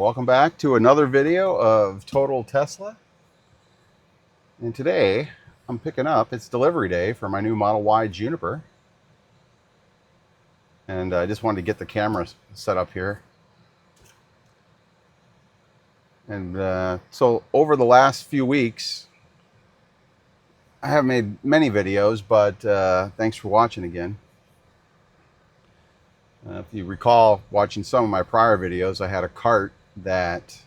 welcome back to another video of Total Tesla. And today I'm picking up, it's delivery day for my new Model Y Juniper. And I just wanted to get the camera set up here. And so over the last few weeks, I haven't made many videos, but thanks for watching again. If you recall watching some of my prior videos, I had a cart that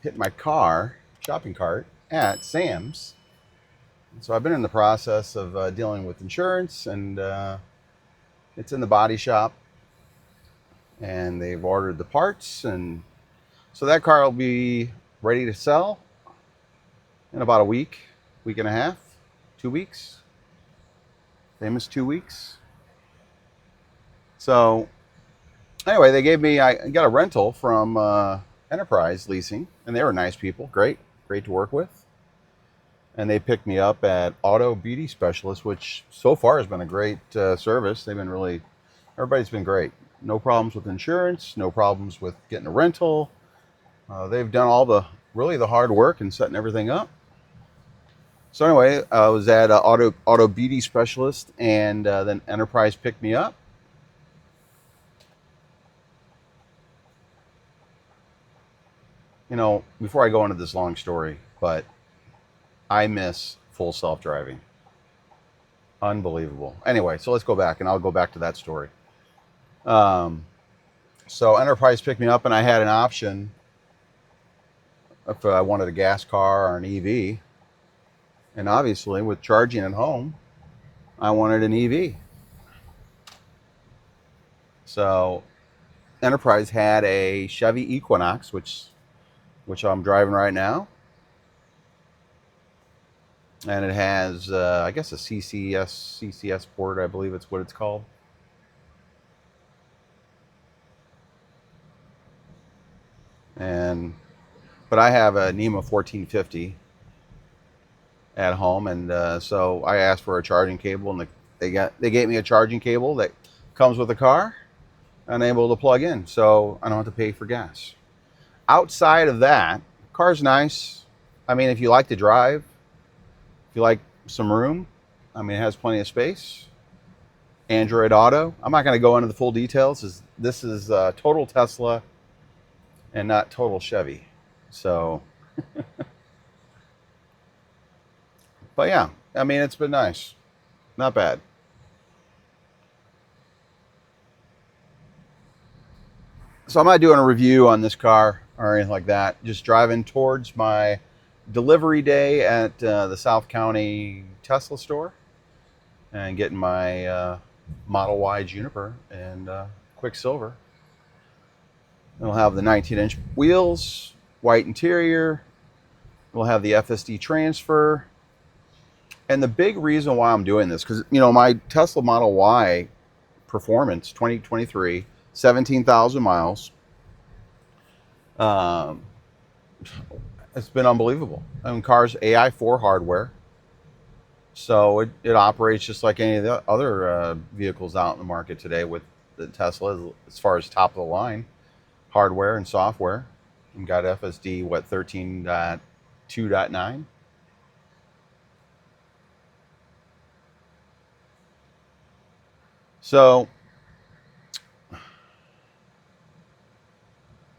hit my car, shopping cart, at Sam's. So I've been in the process of dealing with insurance, and it's in the body shop, and they've ordered the parts, and so that car will be ready to sell in about a week and a half, 2 weeks, famous 2 weeks. So anyway, they gave me, I got a rental from Enterprise Leasing, and they were nice people, great to work with. And they picked me up at Auto Beauty Specialist, which so far has been a great service. They've been everybody's been great. No problems with insurance, no problems with getting a rental. They've done all the hard work in setting everything up. So anyway, I was at Auto Beauty Specialist, and then Enterprise picked me up. You know, before I go into this long story, but I miss full self-driving. Unbelievable. Anyway, so let's go back, and I'll go back to that story. So Enterprise picked me up, and I had an option if I wanted a gas car or an EV. And obviously, with charging at home, I wanted an EV. So Enterprise had a Chevy Equinox, which I'm driving right now. And it has, I guess, a CCS port, I believe it's what it's called. But I have a NEMA 1450 at home, and so I asked for a charging cable, and they gave me a charging cable that comes with the car, and I'm able to plug in, so I don't have to pay for gas. Outside of that, car's nice. I mean, if you like to drive, if you like some room, I mean, it has plenty of space. Android Auto. I'm not going to go into the full details. This is total Tesla and not total Chevy. So, but yeah, I mean, it's been nice. Not bad. So I'm not doing a review on this car or anything like that. Just driving towards my delivery day at the South County Tesla store and getting my Model Y Juniper and Quicksilver. It'll have the 19-inch wheels, white interior. We'll have the FSD transfer. And the big reason why I'm doing this, because, you know, my Tesla Model Y performance 2023, 17,000 miles. It's been unbelievable. I mean, car's AI4 hardware, so it operates just like any of the other vehicles out in the market today with the Tesla, as far as top of the line hardware and software. We've got FSD 13.2.9. So,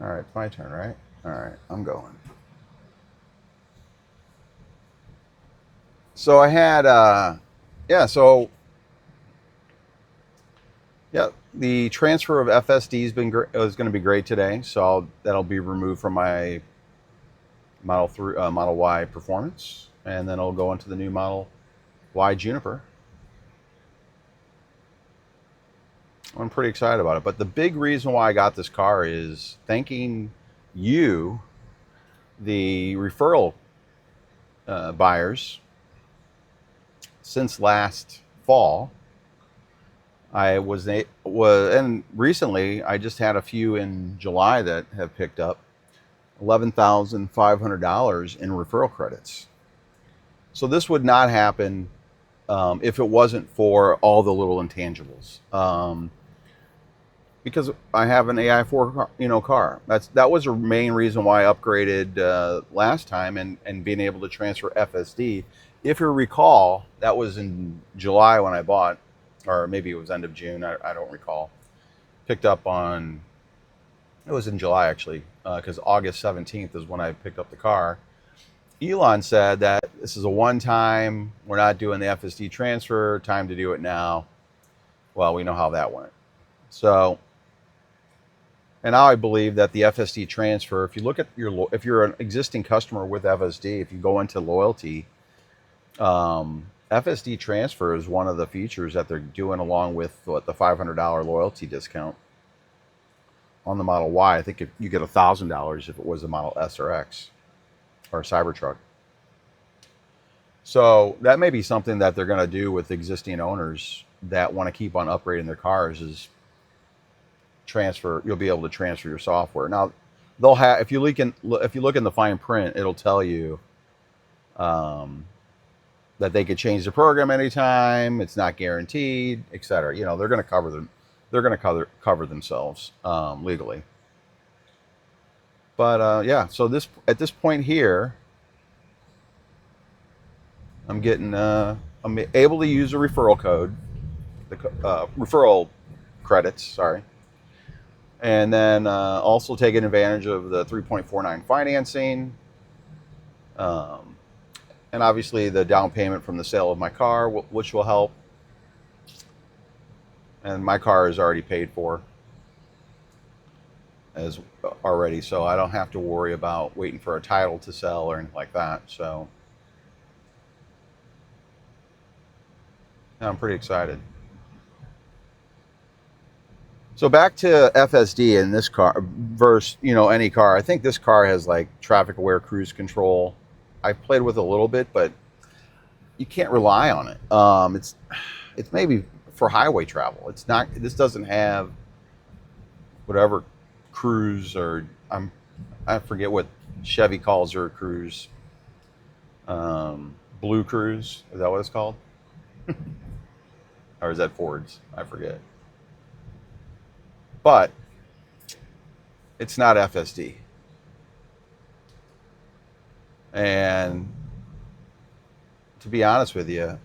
all right, it's my turn, right? All right, I'm going. So I had, the transfer of FSD is going to be great today. So that'll be removed from my Model Y Performance, and then it'll go into the new Model Y Juniper. I'm pretty excited about it. But the big reason why I got this car is thanking you, the referral buyers. Since last fall, and recently I just had a few in July that have picked up $11,500 in referral credits. So this would not happen if it wasn't for all the little intangibles. because I have an AI4 car. That was the main reason why I upgraded last time, and being able to transfer FSD. If you recall, that was in July when I bought, or maybe it was end of June. I don't recall. Picked up on, it was in July actually, because August 17th is when I picked up the car. Elon said that this is a one-time, we're not doing the FSD transfer, time to do it now. Well, we know how that went. So, and now I believe that the FSD transfer, if you look at if you're an existing customer with FSD, if you go into loyalty, FSD transfer is one of the features that they're doing, along with the $500 loyalty discount on the Model Y. I think if you get $1,000 if it was a Model S or X or Cybertruck. So that may be something that they're going to do with existing owners that want to keep on upgrading their cars, is transfer. You'll be able to transfer your software. Now, they'll have, if you look in the fine print, it'll tell you that they could change the program anytime. It's not guaranteed, etc. They're going to cover them. They're going to cover themselves legally. But yeah, so at this point here, I'm able to use a referral code, the referral credits, sorry, and then also taking advantage of the 3.49 financing, and obviously the down payment from the sale of my car, which will help. And my car is already paid for already, so I don't have to worry about waiting for a title to sell or anything like that. So I'm pretty excited. So back to FSD in this car versus any car. I think this car has like traffic aware cruise control. I've played with it a little bit, but you can't rely on it. It's maybe for highway travel. It's not. This doesn't have whatever cruise, or I forget what Chevy calls their cruise. Blue Cruise, is that what it's called? Or is that Ford's? I forget. But it's not FSD. And to be honest with you,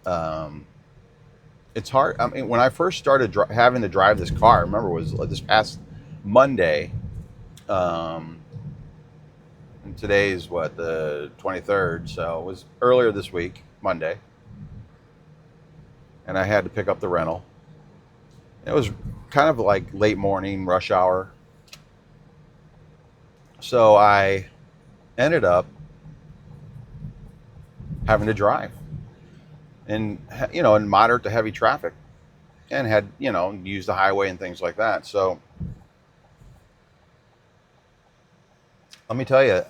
it's hard. I mean, when I first started having to drive this car, I remember it was this past Monday. And today's what, the 23rd, so it was earlier this week, Monday. And I had to pick up the rental. It was kind of like late morning, rush hour. So I ended up having to drive in moderate to heavy traffic, and had used the highway and things like that. So let me tell you,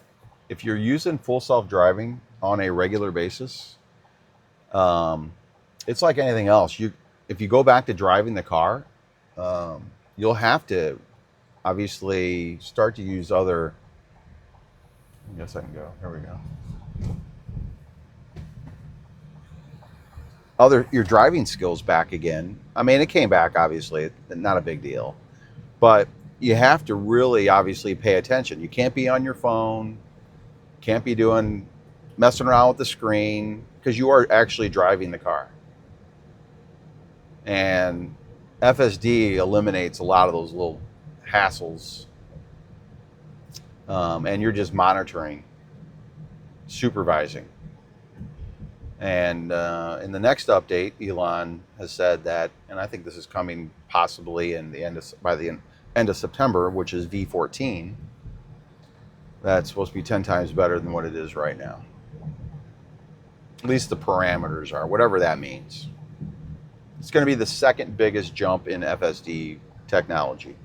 if you're using full self-driving on a regular basis, it's like anything else. If you go back to driving the car, you'll have to obviously start to use other. I guess I can go. Here we go. Your driving skills back again. I mean, it came back, obviously, not a big deal, but you have to really obviously pay attention. You can't be on your phone, can't be messing around with the screen, because you are actually driving the car. And FSD eliminates a lot of those little hassles, and you're just monitoring, supervising. And in the next update, Elon has said that, and I think this is coming possibly by the end of September, which is V14. That's supposed to be 10 times better than what it is right now. At least the parameters are, whatever that means. It's going to be the second biggest jump in FSD technology.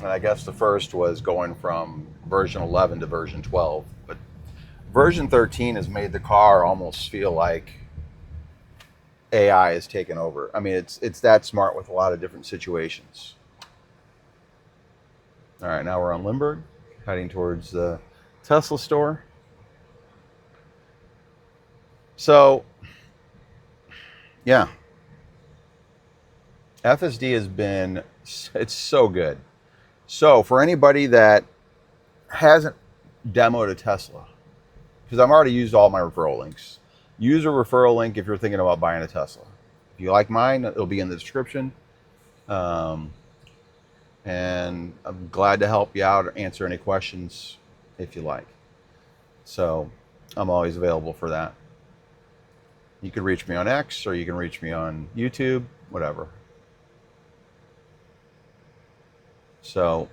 And I guess the first was going from version 11 to version 12, but version 13 has made the car almost feel like AI has taken over. I mean, it's that smart with a lot of different situations. All right, now we're on Lindbergh, heading towards the Tesla store. So, yeah. FSD has been, it's so good. So for anybody that hasn't demoed a Tesla, because I've already used all my referral links, use a referral link if you're thinking about buying a Tesla. If you like mine, it'll be in the description. Um, and I'm glad to help you out or answer any questions if you like. So I'm always available for that. You can reach me on X or you can reach me on YouTube, whatever. So,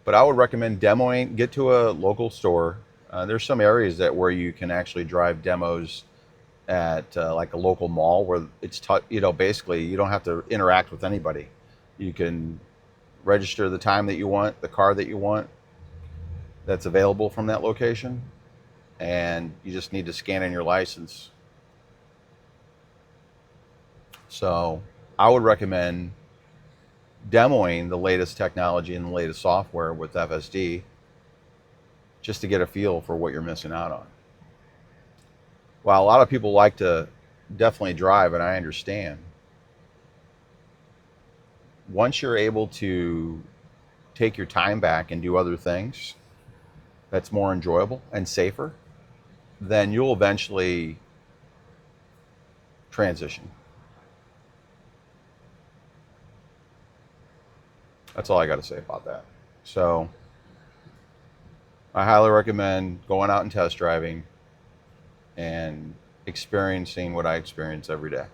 but I would recommend demoing, get to a local store. There's some areas that where you can actually drive demos at like a local mall where it's, basically you don't have to interact with anybody. You can register the time that you want, the car that you want that's available from that location, and you just need to scan in your license. So I would recommend demoing the latest technology and the latest software with FSD just to get a feel for what you're missing out on. While a lot of people like to definitely drive, and I understand, once you're able to take your time back and do other things that's more enjoyable and safer, then you'll eventually transition. That's all I got to say about that. So I highly recommend going out and test driving and experiencing what I experience every day.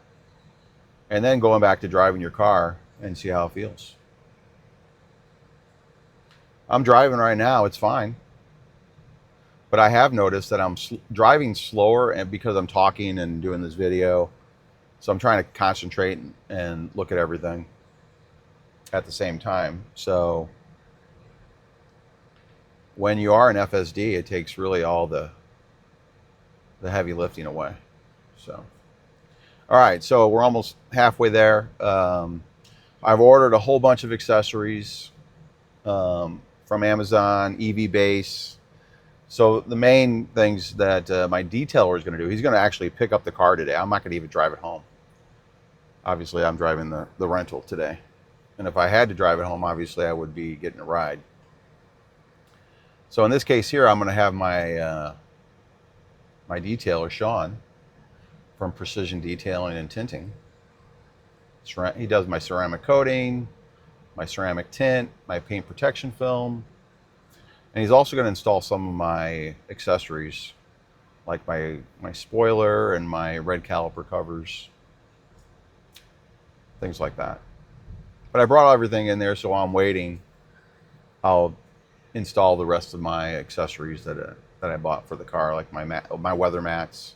And then going back to driving your car and see how it feels. I'm driving right now, it's fine. But I have noticed that I'm driving slower, and because I'm talking and doing this video, so I'm trying to concentrate and look at everything at the same time. So when you are in FSD, it takes really all the heavy lifting away. So, all right, so we're almost halfway there. I've ordered a whole bunch of accessories from Amazon, EV base. So the main things that my detailer is going to do, he's going to actually pick up the car today. I'm not going to even drive it home. Obviously, I'm driving the rental today. And if I had to drive it home, obviously, I would be getting a ride. So in this case here, I'm going to have my my detailer, Sean, from Precision Detailing and Tinting. He does my ceramic coating, my ceramic tint, my paint protection film. And he's also going to install some of my accessories, like my spoiler and my red caliper covers, things like that. But I brought everything in there, so while I'm waiting, I'll install the rest of my accessories that I bought for the car, like my weather mats.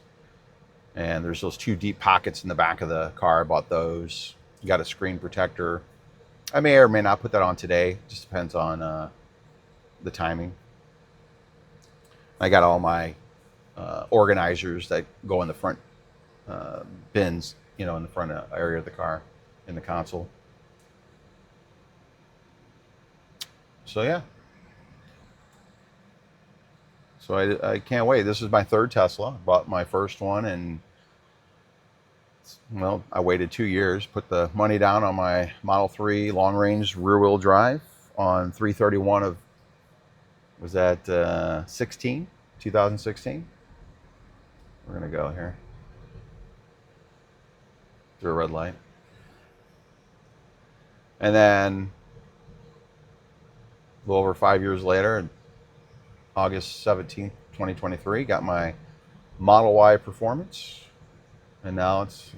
And there's those 2 deep pockets in the back of the car. I bought those. You got a screen protector. I may or may not put that on today. Just depends on the timing. I got all my organizers that go in the front bins, in the front area of the car, in the console. So yeah. So I can't wait. This is my 3rd Tesla. I bought my first one, and well, I waited 2 years, put the money down on my Model 3 long-range rear-wheel drive on 3/31 of, was that 2016? We're going to go here through a red light. And then a little over 5 years later, August 17th, 2023, got my Model Y Performance. And now it's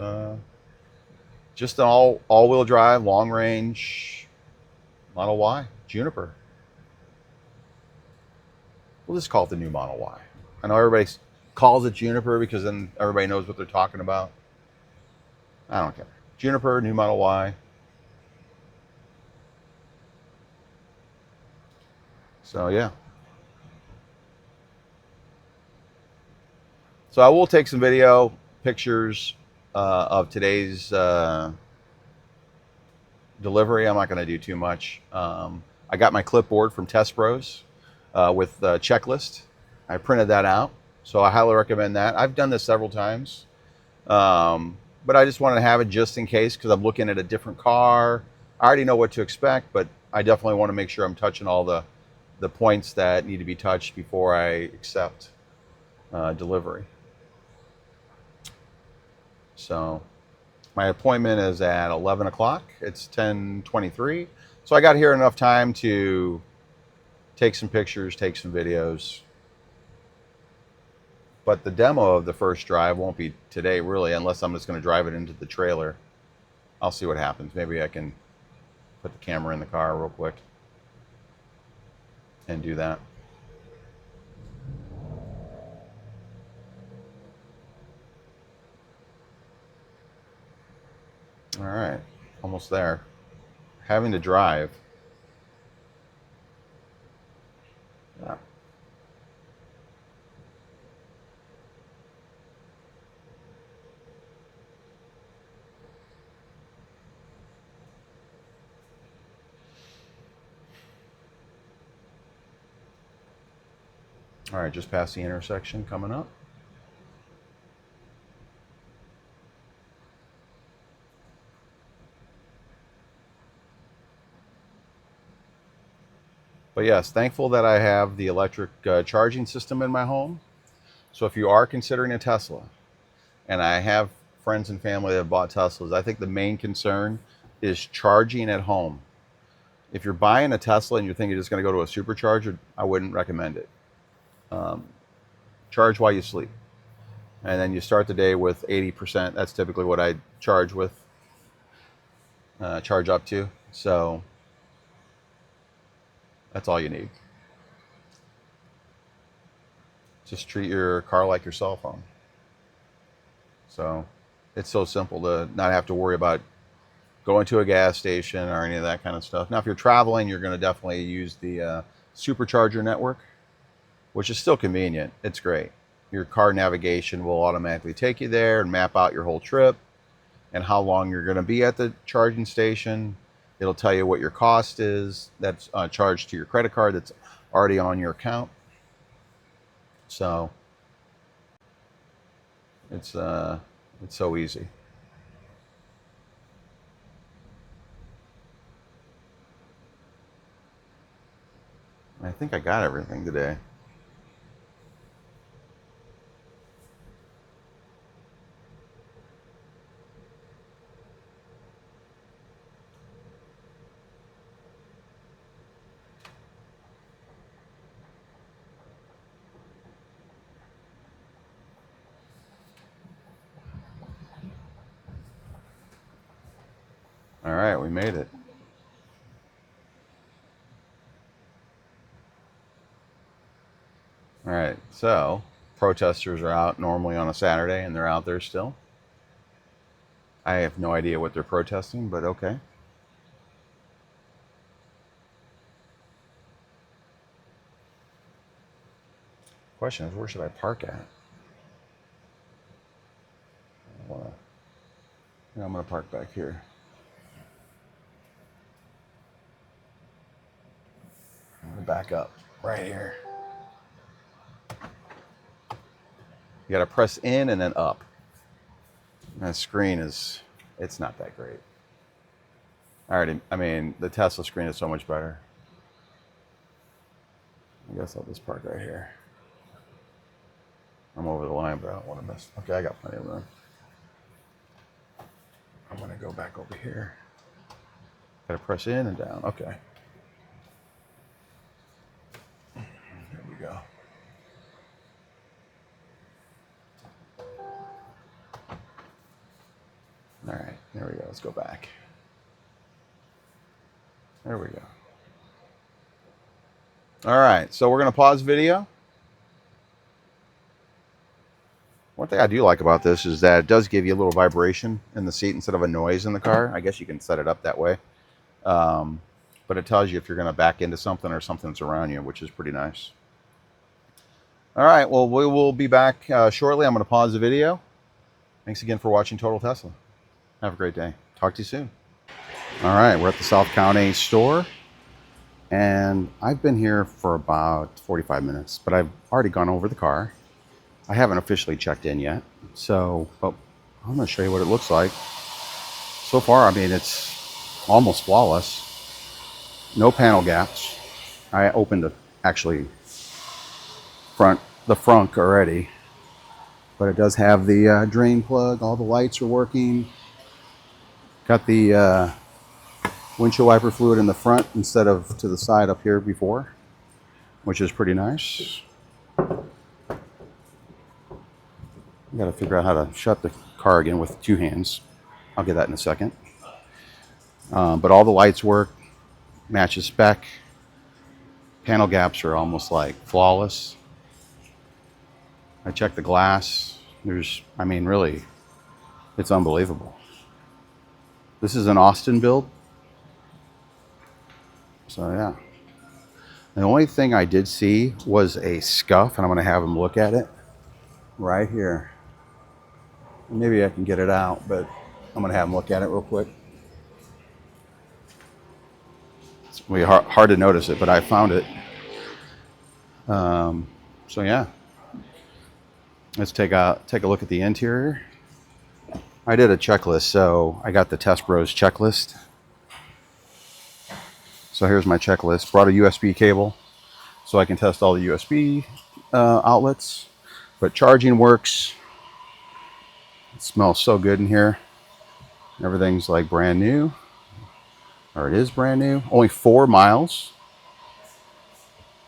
just an all-wheel drive, long-range Model Y, Juniper. We'll just call it the new Model Y. I know everybody calls it Juniper because then everybody knows what they're talking about. I don't care. Juniper, new Model Y. So yeah. So I will take some video, pictures of today's delivery. I'm not going to do too much. I got my clipboard from Test Bros with a checklist. I printed that out, so I highly recommend that. I've done this several times, but but I just wanted to have it just in case because I'm looking at a different car. I already know what to expect, but I definitely want to make sure I'm touching all the points that need to be touched before I accept delivery. So my appointment is at 11 o'clock. It's 10:23. So I got here enough time to take some pictures, take some videos. But the demo of the first drive won't be today, really, unless I'm just going to drive it into the trailer. I'll see what happens. Maybe I can put the camera in the car real quick and do that. All right, almost there. Having to drive. Yeah. All right, just past the intersection coming up. But yes, thankful that I have the electric charging system in my home. So if you are considering a Tesla, and I have friends and family that have bought Teslas, I think the main concern is charging at home. If you're buying a Tesla and you're thinking you're just going to go to a supercharger, I wouldn't recommend it. Charge while you sleep. And then you start the day with 80%. That's typically what I charge with, charge up to. So that's all you need. Just treat your car like your cell phone. So it's so simple to not have to worry about going to a gas station or any of that kind of stuff. Now, if you're traveling, you're going to definitely use the supercharger network, which is still convenient. It's great. Your car navigation will automatically take you there and map out your whole trip and how long you're going to be at the charging station. It'll tell you what your cost is that's charged to your credit card that's already on your account. So it's so easy. I think I got everything today. All right, we made it. All right, so protesters are out normally on a Saturday, and they're out there still. I have no idea what they're protesting, but okay. Question is, where should I park at? I'm going to park back here. I'm going to back up right here. You got to press in and then up. And the screen it's not that great. I mean, the Tesla screen is so much better. I guess I'll just park right here. I'm over the line, but I don't want to miss. Okay, I got plenty of room. I'm going to go back over here. Got to press in and down. Okay. There we go. All right, there we go. Let's go back. There we go. All right, so we're going to pause video. One thing I do like about this is that it does give you a little vibration in the seat instead of a noise in the car. I guess you can set it up that way. But it tells you if you're going to back into something or something that's around you, which is pretty nice. All right, well, we will be back shortly. I'm going to pause the video. Thanks again for watching Total Tesla. Have a great day. Talk to you soon. All right, we're at the South County store. And I've been here for about 45 minutes, but I've already gone over the car. I haven't officially checked in yet. So, but I'm going to show you what it looks like. So far, I mean, it's almost flawless. No panel gaps. I opened the front already, but it does have the drain plug. All the lights are working. Got the windshield wiper fluid in the front instead of to the side up here before, which is pretty nice. I got to figure out how to shut the car again with 2 hands. I'll get that in a second. But all the lights work, matches spec. Panel gaps are almost like flawless. I checked the glass. I mean, really, it's unbelievable. This is an Austin build. So yeah. The only thing I did see was a scuff, and I'm going to have him look at it right here. Maybe I can get it out, but I'm going to have him look at it real quick. It's really hard to notice it, but I found it. So yeah, let's take a look at the interior. I did a checklist, so I got the Test Bros checklist. So here's my checklist. Brought a USB cable so I can test all the USB outlets, but charging works. It smells so good in here. Everything's like brand new, or it is brand new. Only 4 miles.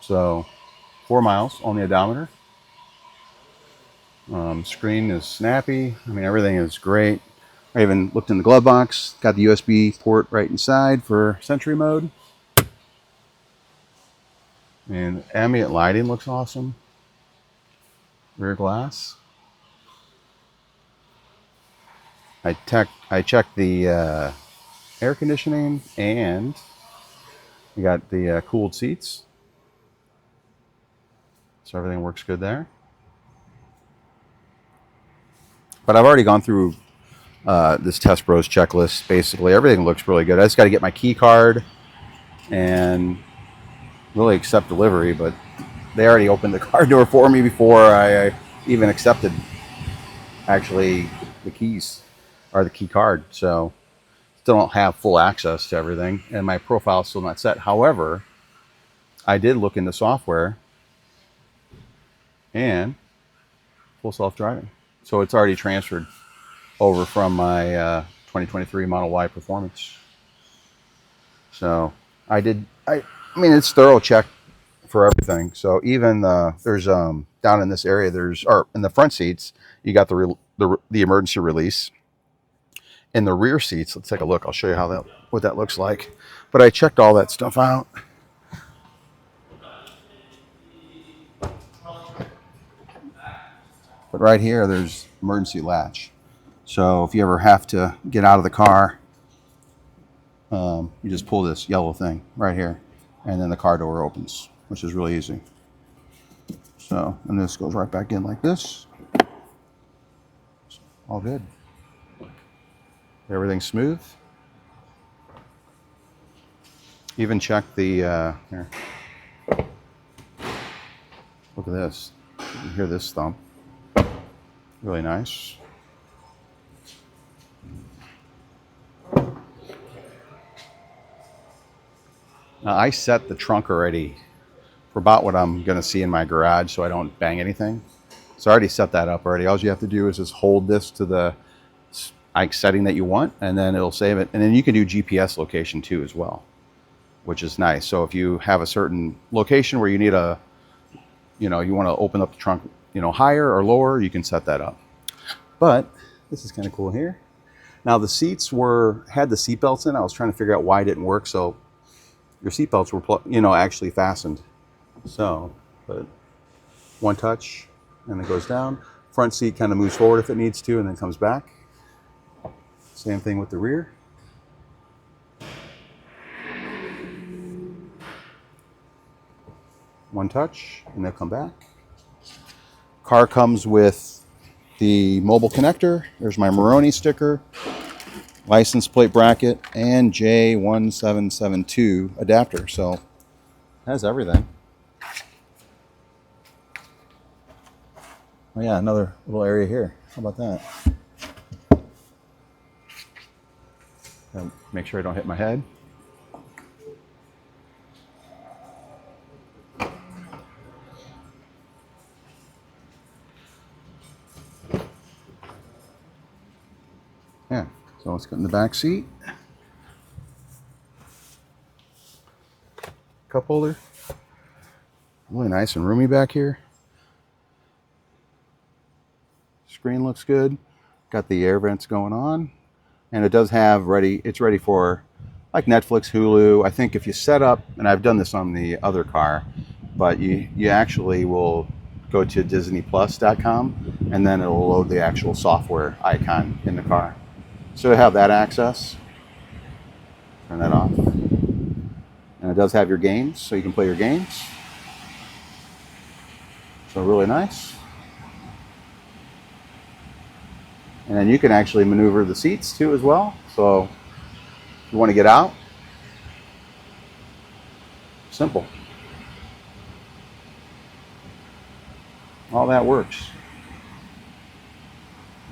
So 4 miles on the odometer. Screen is snappy. I mean, everything is great. I even looked in the glove box. Got the USB port right inside for Sentry mode. And ambient lighting looks awesome. Rear glass. I checked the air conditioning, and we got the cooled seats. So everything works good there. But I've already gone through this Test Bros checklist. Basically, everything looks really good. I just got to get my key card and really accept delivery, but they already opened the car door for me before I even accepted actually the keys or the key card. So still don't have full access to everything, and my profile is still not set. However, I did look into software and full self-driving. So it's already transferred over from my 2023 Model Y Performance. So I mean, it's thorough check for everything. So even there's down in this area, or in the front seats, you got the emergency release. In the rear seats, let's take a look. I'll show you what that looks like. But I checked all that stuff out. But right here, there's emergency latch. So if you ever have to get out of the car, you just pull this yellow thing right here, and then the car door opens, which is really easy. So, and this goes right back in like this. All good. Everything's smooth. Even check the, here. Look at this. You can hear this thump. Really nice. Now, I set the trunk already for about what I'm going to see in my garage so I don't bang anything. So I already set that up already. All you have to do is just hold this to the setting that you want, and then it'll save it. And then you can do GPS location too as well, which is nice. So if you have a certain location where you need you want to open up the trunk, higher or lower, you can set that up. But this is kind of cool here. Now the seats had the seat belts in. I was trying to figure out why it didn't work. So your seat belts were, actually fastened. So, but one touch and it goes down. Front seat kind of moves forward if it needs to, and then comes back. Same thing with the rear. One touch and they'll come back. Car comes with the mobile connector. There's my Moroni sticker, license plate bracket, and J1772 adapter. So it has everything. Oh yeah, another little area here. How about that? Make sure I don't hit my head. Yeah, so let's get in the back seat. Cup holder. Really nice and roomy back here. Screen looks good. Got the air vents going on. And it does have it's ready for like Netflix, Hulu. I think if you set up, and I've done this on the other car, but you actually will go to disneyplus.com and then it'll load the actual software icon in the car. So you have that access. Turn that off. And it does have your games, so you can play your games. So really nice. And then you can actually maneuver the seats too as well. So if you want to get out, simple. All that works.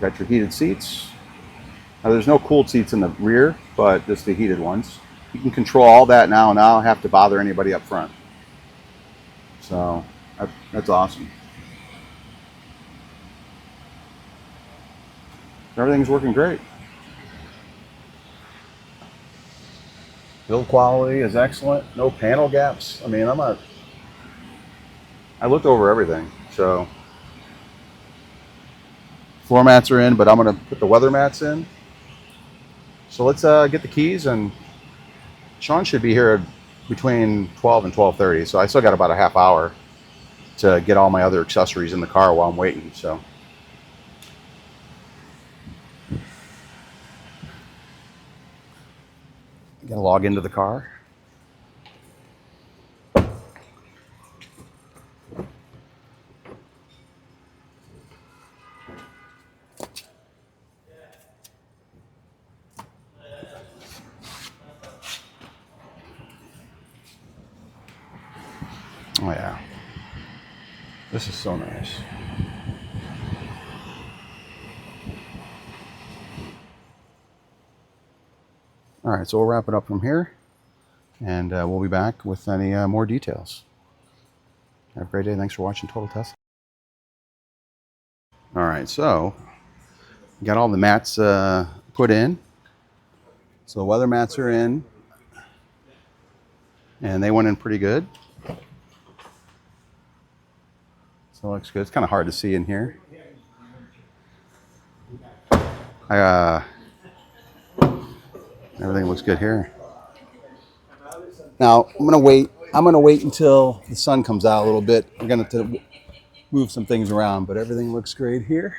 Got your heated seats. Now there's no cooled seats in the rear, but just the heated ones. You can control all that now and I don't have to bother anybody up front. So that's awesome. Everything's working great. Build quality is excellent. No panel gaps. I mean, I looked over everything. So floor mats are in, but I'm going to put the weather mats in. So let's get the keys, and Sean should be here between 12 and 12:30. So I still got about a half hour to get all my other accessories in the car while I'm waiting. So gotta log into the car. Oh yeah, this is so nice. All right, so we'll wrap it up from here, and we'll be back with any more details. Have a great day. Thanks for watching Total Tesla. All right, so got all the mats put in. So the weather mats are in, and they went in pretty good. So it looks good. It's kind of hard to see in here. Everything looks good here. Now I'm gonna wait until the sun comes out a little bit. We're gonna have to move some things around, but everything looks great here.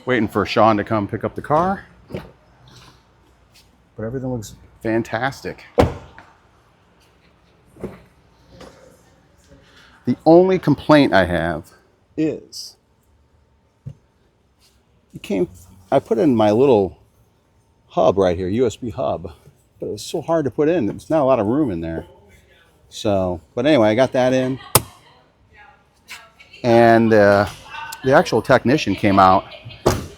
Waiting for Sean to come pick up the car, but everything looks fantastic. The only complaint I have is I put in my little hub right here, USB hub, but it was so hard to put in. There's not a lot of room in there. So, but anyway, I got that in. And the actual technician came out,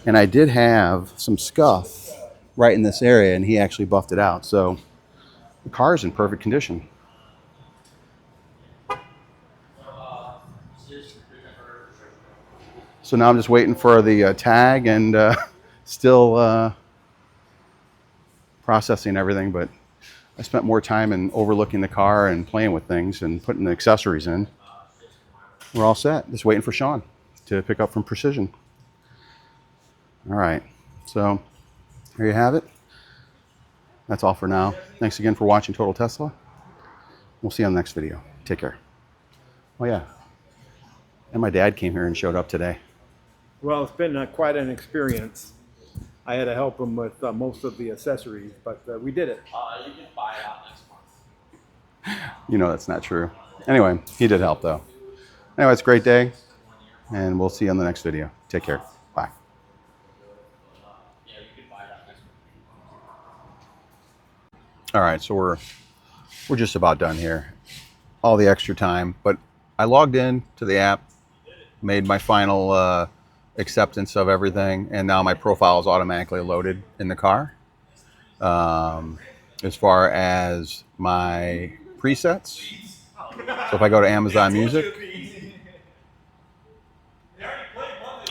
and I did have some scuff right in this area, and he actually buffed it out. So the car is in perfect condition. So now I'm just waiting for the tag and still processing everything, but I spent more time in overlooking the car and playing with things and putting the accessories in. We're all set. Just waiting for Sean to pick up from Precision. All right, so there you have it. That's all for now. Thanks again for watching Total Tesla. We'll see you on the next video. Take care. Oh yeah, and my dad came here and showed up today. Well, it's been quite an experience. I had to help him with most of the accessories, but we did it. You can buy it out next month. You know that's not true. Anyway, he did help though. Anyway, it's a great day, and we'll see you on the next video. Take care. Bye. Yeah, you can buy it out next month. All right, so we're just about done here. All the extra time, but I logged in to the app, made my final acceptance of everything, and now my profile is automatically loaded in the car. As far as my presets, so if I go to Amazon Music,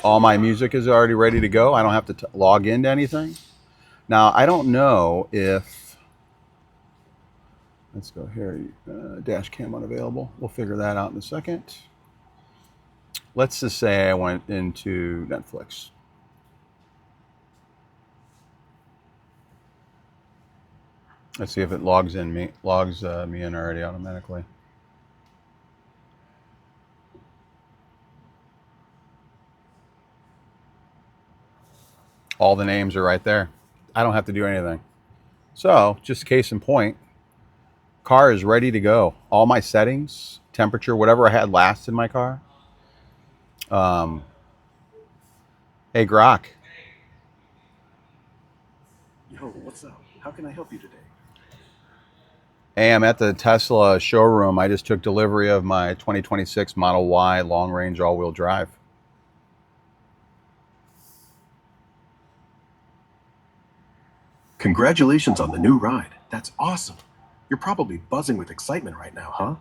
all my music is already ready to go. I don't have to log into anything. Now, I don't know if, let's go here, dash cam unavailable. We'll figure that out in a second. Let's just say I went into Netflix. Let's see if it logs me in already automatically. All the names are right there. I don't have to do anything. So, just case in point, car is ready to go. All my settings, temperature, whatever I had last in my car. Hey, Grok. Yo, what's up? How can I help you today? Hey, I'm at the Tesla showroom. I just took delivery of my 2026 Model Y long-range all-wheel drive. Congratulations on the new ride. That's awesome. You're probably buzzing with excitement right now, huh?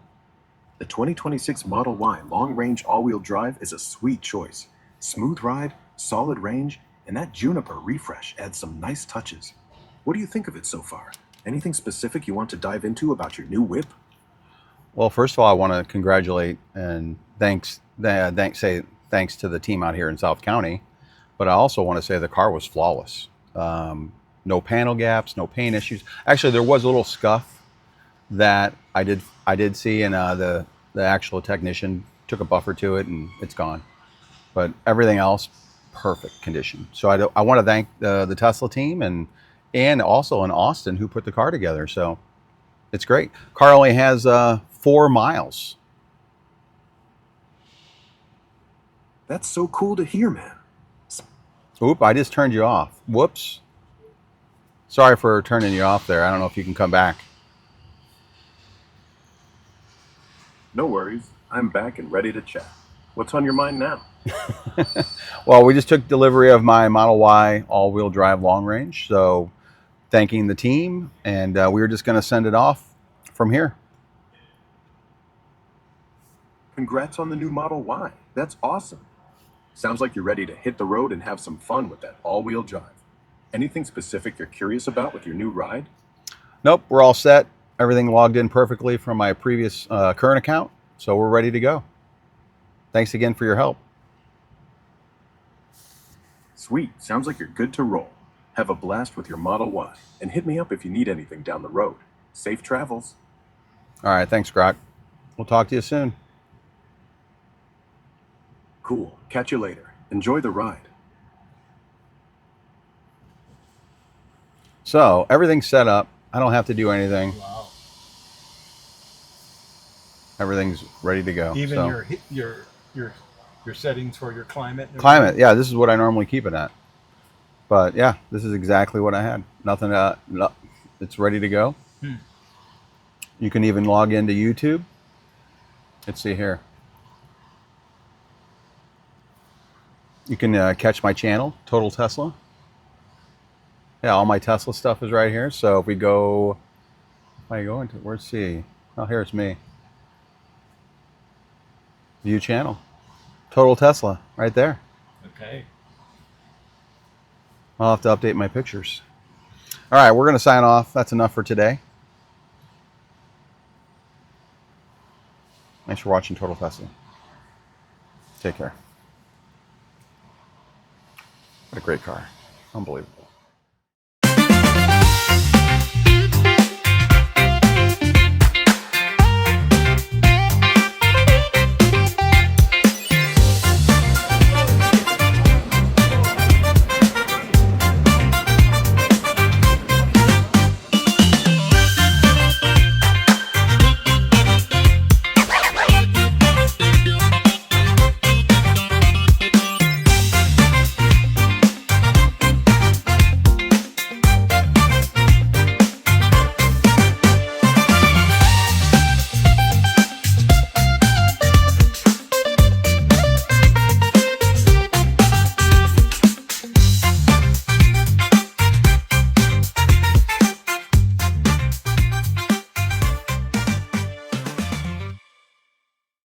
The 2026 Model Y long-range all-wheel drive is a sweet choice. Smooth ride, solid range, and that Juniper refresh adds some nice touches. What do you think of it so far? Anything specific you want to dive into about your new whip? Well, first of all, I want to congratulate and say thanks to the team out here in South County. But I also want to say the car was flawless. No panel gaps, no paint issues. Actually, there was a little scuff that I did see, and the actual technician took a buffer to it, and it's gone. But everything else, perfect condition. So I want to thank the Tesla team and also in Austin who put the car together. So it's great. Car only has 4 miles. That's so cool to hear, man. Oop, I just turned you off. Whoops. Sorry for turning you off there. I don't know if you can come back. No worries. I'm back and ready to chat. What's on your mind now? Well, we just took delivery of my Model Y all-wheel drive long range. So thanking the team, and we were just going to send it off from here. Congrats on the new Model Y. That's awesome. Sounds like you're ready to hit the road and have some fun with that all-wheel drive. Anything specific you're curious about with your new ride? Nope, we're all set. Everything logged in perfectly from my previous current account, so we're ready to go. Thanks again for your help. Sweet. Sounds like you're good to roll. Have a blast with your Model Y, and hit me up if you need anything down the road. Safe travels. All right, thanks, Grok. We'll talk to you soon. Cool. Catch you later. Enjoy the ride. So everything's set up. I don't have to do anything. Wow. Everything's ready to go. Even So, your settings for your climate. and climate, everything? yeah, this is what I normally keep it at. But yeah, this is exactly what I had. Nothing. No, it's ready to go. You can even log into YouTube. Let's see here. You can catch my channel, Total Tesla. Yeah, all my Tesla stuff is right here. So if we go, if I go into, where's C? Oh, here's me. View channel, Total Tesla, right there. Okay. I'll have to update my pictures. All right, we're going to sign off. That's enough for today. Thanks for watching Total Tesla. Take care. What a great car. Unbelievable.